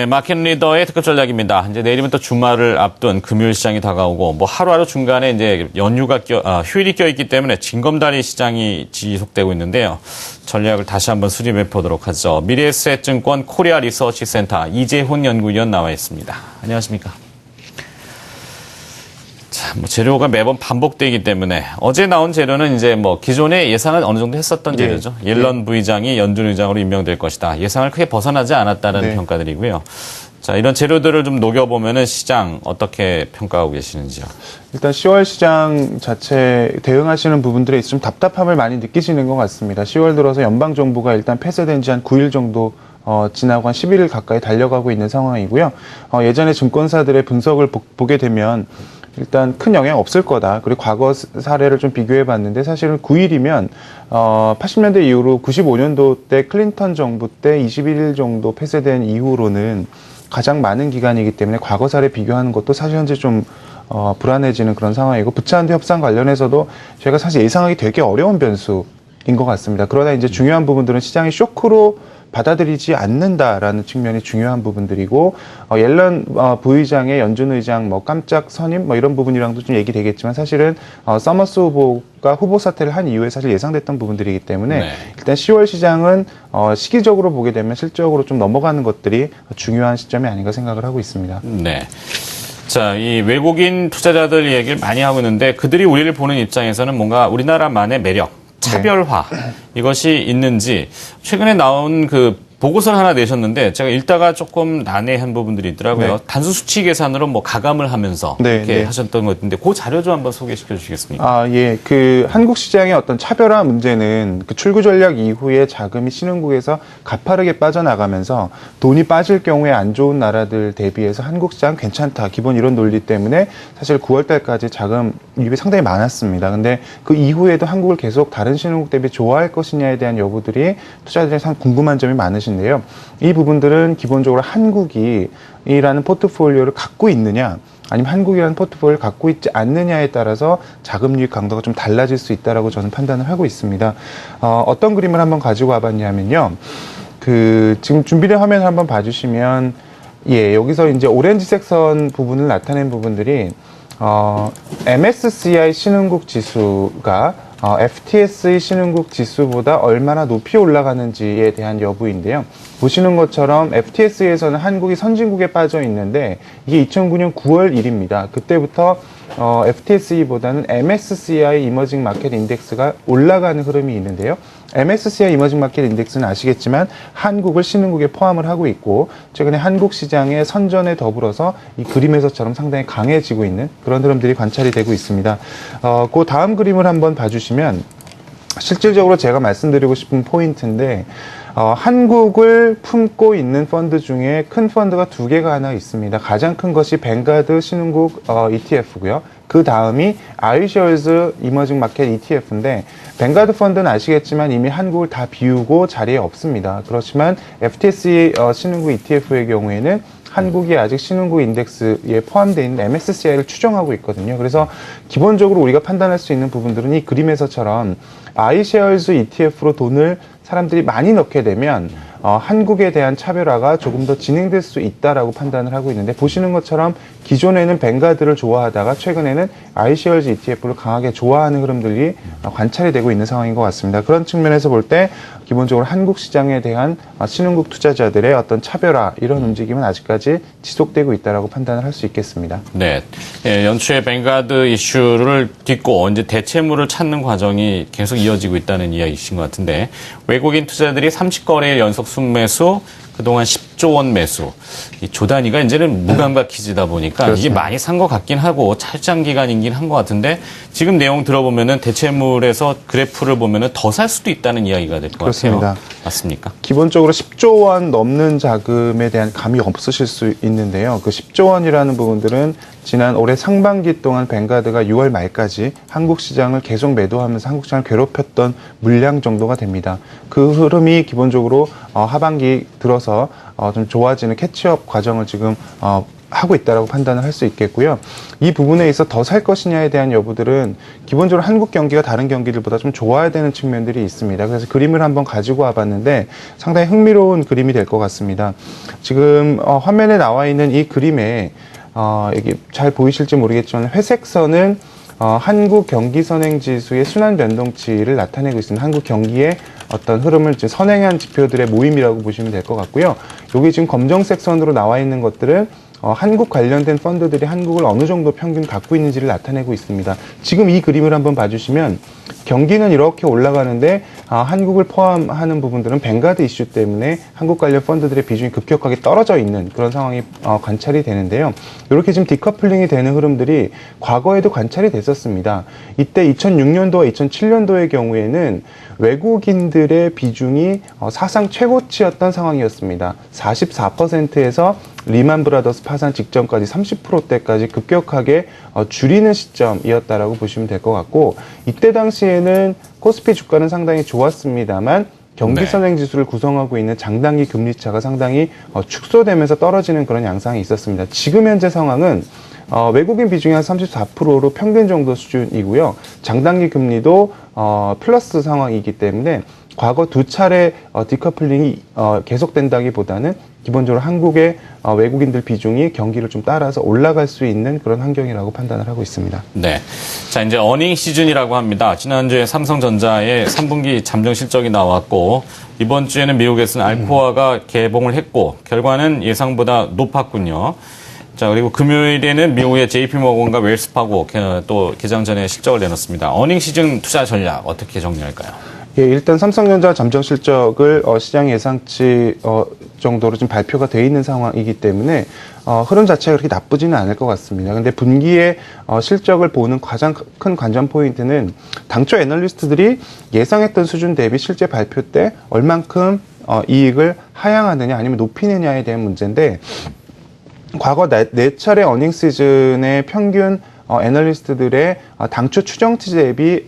마켓 리더의 특급 전략입니다. 이제 내일이면 또 주말을 앞둔 금요일 시장이 다가오고, 뭐 하루하루 중간에 이제 휴일이 껴있기 때문에 징검다리 시장이 지속되고 있는데요. 전략을 다시 한번 수립해 보도록 하죠. 미래에셋증권 코리아 리서치 센터 이재훈 연구위원 나와 있습니다. 안녕하십니까? 자, 뭐 재료가 매번 반복되기 때문에 어제 나온 재료는 이제 뭐 기존에 예상은 어느 정도 했었던 재료죠. 옐런 부의장이 연준 의장으로 임명될 것이다. 예상을 크게 벗어나지 않았다는 평가들이고요. 자, 이런 재료들을 좀 녹여보면은 시장 어떻게 평가하고 계시는지요? 일단 10월 시장 자체 대응하시는 부분들에 있어 좀 답답함을 많이 느끼시는 것 같습니다. 10월 들어서 연방정부가 일단 폐쇄된 지 한 9일 정도 지나고 한 11일 가까이 달려가고 있는 상황이고요. 예전에 증권사들의 분석을 보게 되면 일단 큰 영향 없을 거다. 그리고 과거 사례를 좀 비교해 봤는데 사실은 9일이면 80년대 이후로 95년도 때 클린턴 정부 때 21일 정도 폐쇄된 이후로는 가장 많은 기간이기 때문에 과거 사례 비교하는 것도 사실 현재 좀 불안해지는 그런 상황이고, 부채한도 협상 관련해서도 저희가 사실 예상하기 되게 어려운 변수인 것 같습니다. 그러나 이제 중요한 부분들은 시장이 쇼크로 받아들이지 않는다라는 측면이 중요한 부분들이고, 옐런 부의장의 연준 의장 뭐 깜짝 선임 뭐 이런 부분이랑도 좀 얘기되겠지만 사실은 서머스 후보가 후보 사퇴를 한 이후에 사실 예상됐던 부분들이기 때문에 일단 10월 시장은 시기적으로 보게 되면 실적으로 좀 넘어가는 것들이 중요한 시점이 아닌가 생각을 하고 있습니다. 네. 자, 이 외국인 투자자들 얘기를 많이 하고 있는데 그들이 우리를 보는 입장에서는 뭔가 우리나라만의 매력, 차별화 이것이 있는지 최근에 나온 그 보고서를 하나 내셨는데 제가 읽다가 조금 난해한 부분들이 있더라고요. 단수 수치 계산으로 뭐 가감을 하면서 이렇게 하셨던 것 같은데 그 자료 좀 한번 소개시켜 주시겠습니까? 예. 그 한국 시장의 어떤 차별화 문제는 그 출구 전략 이후에 자금이 신흥국에서 가파르게 빠져나가면서 돈이 빠질 경우에 안 좋은 나라들 대비해서 한국 시장 괜찮다. 기본 이런 논리 때문에 사실 9월 달까지 자금 유입이 상당히 많았습니다. 근데 그 이후에도 한국을 계속 다른 신흥국 대비 좋아할 것이냐에 대한 여부들이 투자자들이 상 궁금한 점이 많으신데요. 이 부분들은 기본적으로 한국이라는 포트폴리오를 갖고 있느냐, 아니면 한국이라는 포트폴리오를 갖고 있지 않느냐에 따라서 자금 유입 강도가 좀 달라질 수 있다라고 저는 판단을 하고 있습니다. 어떤 그림을 한번 가지고 와봤냐면요. 지금 준비된 화면을 한번 봐주시면, 여기서 이제 오렌지색 선 부분을 나타낸 부분들이, MSCI 신흥국 지수가 FTSE 신흥국 지수보다 얼마나 높이 올라가는지에 대한 여부인데요. 보시는 것처럼 FTSE에서는 한국이 선진국에 빠져 있는데 이게 2009년 9월 1일입니다. 그때부터 FTSE보다는 MSCI 이머징 마켓 인덱스가 올라가는 흐름이 있는데요. MSCI 이머징 마켓 인덱스는 아시겠지만 한국을 신흥국에 포함을 하고 있고, 최근에 한국 시장의 선전에 더불어서 이 그림에서처럼 상당히 강해지고 있는 그런 흐름들이 관찰이 되고 있습니다. 그 다음 그림을 한번 봐주시면 실질적으로 제가 말씀드리고 싶은 포인트인데, 한국을 품고 있는 펀드 중에 큰 펀드가 두 개가 하나 있습니다. 가장 큰 것이 뱅가드 신흥국 ETF고요. 그 다음이 iShares 이머징 마켓 ETF인데, 뱅가드 펀드는 아시겠지만 이미 한국을 다 비우고 자리에 없습니다. 그렇지만 FTSE 신흥국 ETF의 경우에는 한국이 아직 신흥국 인덱스에 포함되어 있는 MSCI를 추정하고 있거든요. 그래서 기본적으로 우리가 판단할 수 있는 부분들은 이 그림에서처럼 iShares ETF로 돈을 사람들이 많이 넣게 되면 한국에 대한 차별화가 조금 더 진행될 수 있다라고 판단을 하고 있는데, 보시는 것처럼 기존에는 뱅가드를 좋아하다가 최근에는 iShares ETF를 강하게 좋아하는 흐름들이 관찰이 되고 있는 상황인 것 같습니다. 그런 측면에서 볼 때 기본적으로 한국 시장에 대한 신흥국 투자자들의 어떤 차별화, 이런 움직임은 아직까지 지속되고 있다라고 판단을 할 수 있겠습니다. 네. 연초에 뱅가드 이슈를 딛고 이제 대체물을 찾는 과정이 계속 이어지고 있다는 이야기이신 것 같은데, 외국인 투자들이 30거래일 연속 순매수, 그동안 10조 원 매수. 이 조 단위가 이제는 무감각해지다 보니까 그렇습니다. 이게 많이 산 것 같긴 하고 찰장 기간이긴 한 것 같은데, 지금 내용 들어보면은 대체물에서 그래프를 보면은 더 살 수도 있다는 이야기가 될 것 같아요. 맞습니까? 기본적으로 10조 원 넘는 자금에 대한 감이 없으실 수 있는데요. 그 10조 원이라는 부분들은 지난 올해 상반기 동안 뱅가드가 6월 말까지 한국 시장을 계속 매도하면서 한국 시장을 괴롭혔던 물량 정도가 됩니다. 그 흐름이 기본적으로 하반기 들어서 좀 좋아지는 캐치업 과정을 지금 하고 있다라고 판단을 할 수 있겠고요. 이 부분에 있어 더 살 것이냐에 대한 여부들은 기본적으로 한국 경기가 다른 경기들보다 좀 좋아야 되는 측면들이 있습니다. 그래서 그림을 한번 가지고 와봤는데 상당히 흥미로운 그림이 될 것 같습니다. 지금 화면에 나와 있는 이 그림에 여기 잘 보이실지 모르겠지만 회색 선은 한국 경기 선행 지수의 순환 변동치를 나타내고 있습니다. 한국 경기의 어떤 흐름을 지금 선행한 지표들의 모임이라고 보시면 될 것 같고요. 여기 지금 검정색 선으로 나와 있는 것들은 한국 관련된 펀드들이 한국을 어느 정도 평균 갖고 있는지를 나타내고 있습니다. 지금 이 그림을 한번 봐주시면 경기는 이렇게 올라가는데 한국을 포함하는 부분들은 뱅가드 이슈 때문에 한국 관련 펀드들의 비중이 급격하게 떨어져 있는 그런 상황이 관찰이 되는데요. 이렇게 지금 디커플링이 되는 흐름들이 과거에도 관찰이 됐었습니다. 이때 2006년도와 2007년도의 경우에는 외국인들의 비중이 사상 최고치였던 상황이었습니다. 44%에서 리만 브라더스 파산 직전까지 30%대까지 급격하게 줄이는 시점이었다라고 보시면 될 것 같고, 이때 당시에는 코스피 주가는 상당히 좋았습니다만 경기선행 지수를 구성하고 있는 장단기 금리차가 상당히 축소되면서 떨어지는 그런 양상이 있었습니다. 지금 현재 상황은 외국인 비중이 한 34%로 평균 정도 수준이고요. 장단기 금리도 플러스 상황이기 때문에 과거 두 차례 디커플링이 계속된다기보다는 기본적으로 한국의 외국인들 비중이 경기를 좀 따라서 올라갈 수 있는 그런 환경이라고 판단을 하고 있습니다. 네. 자, 이제 어닝 시즌이라고 합니다. 지난주에 삼성전자의 3분기 잠정 실적이 나왔고, 이번 주에는 미국에서는 알코아가 개봉을 했고, 결과는 예상보다 높았군요. 자, 그리고 금요일에는 미국의 JP모건과 웰스파고 또 개장 전에 실적을 내놨습니다. 어닝 시즌 투자 전략 어떻게 정리할까요? 예, 일단 삼성전자 잠정 실적을 시장 예상치 정도로 좀 발표가 돼 있는 상황이기 때문에 흐름 자체가 그렇게 나쁘지는 않을 것 같습니다. 근데 분기에 실적을 보는 가장 큰 관전 포인트는 당초 애널리스트들이 예상했던 수준 대비 실제 발표 때 얼만큼 이익을 하향하느냐 아니면 높이느냐에 대한 문제인데, 과거 네 차례 어닝 시즌의 평균 애널리스트들의 당초 추정치 대비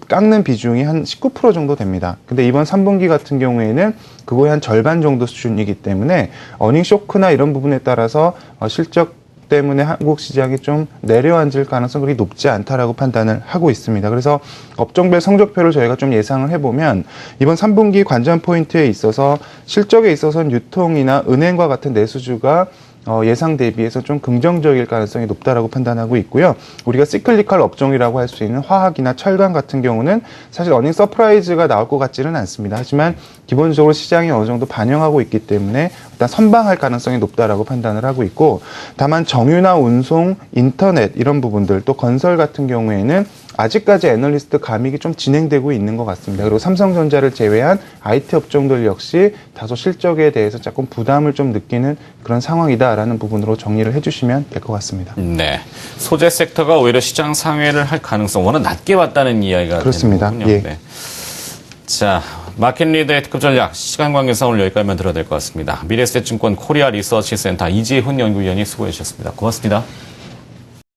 깎는 비중이 한 19% 정도 됩니다. 근데 이번 3분기 같은 경우에는 그거의 한 절반 정도 수준이기 때문에 어닝 쇼크나 이런 부분에 따라서 실적 때문에 한국 시장이 좀 내려앉을 가능성이 그리 높지 않다라고 판단을 하고 있습니다. 그래서 업종별 성적표를 저희가 좀 예상을 해보면 이번 3분기 관전 포인트에 있어서 실적에 있어서는 유통이나 은행과 같은 내수주가 예상 대비해서 좀 긍정적일 가능성이 높다라고 판단하고 있고요. 우리가 시클리컬 업종이라고 할 수 있는 화학이나 철강 같은 경우는 사실 어닝 서프라이즈가 나올 것 같지는 않습니다. 하지만 기본적으로 시장이 어느 정도 반영하고 있기 때문에 일단 선방할 가능성이 높다라고 판단을 하고 있고, 다만 정유나 운송, 인터넷 이런 부분들, 또 건설 같은 경우에는 아직까지 애널리스트 감익이 좀 진행되고 있는 것 같습니다. 그리고 삼성전자를 제외한 IT 업종들 역시 다소 실적에 대해서 조금 부담을 좀 느끼는 그런 상황이다라는 부분으로 정리를 해주시면 될 것 같습니다. 네, 소재 섹터가 오히려 시장 상회를 할 가능성 워낙 낮게 봤다는 이야기가 그렇습니다. 되는 거군요. 예. 네. 자, 마켓 리더의 특급 전략, 시간 관계상 오늘 여기까지만 들어야 될 것 같습니다. 미래에셋증권 코리아 리서치 센터 이재훈 연구위원이 수고해 주셨습니다. 고맙습니다.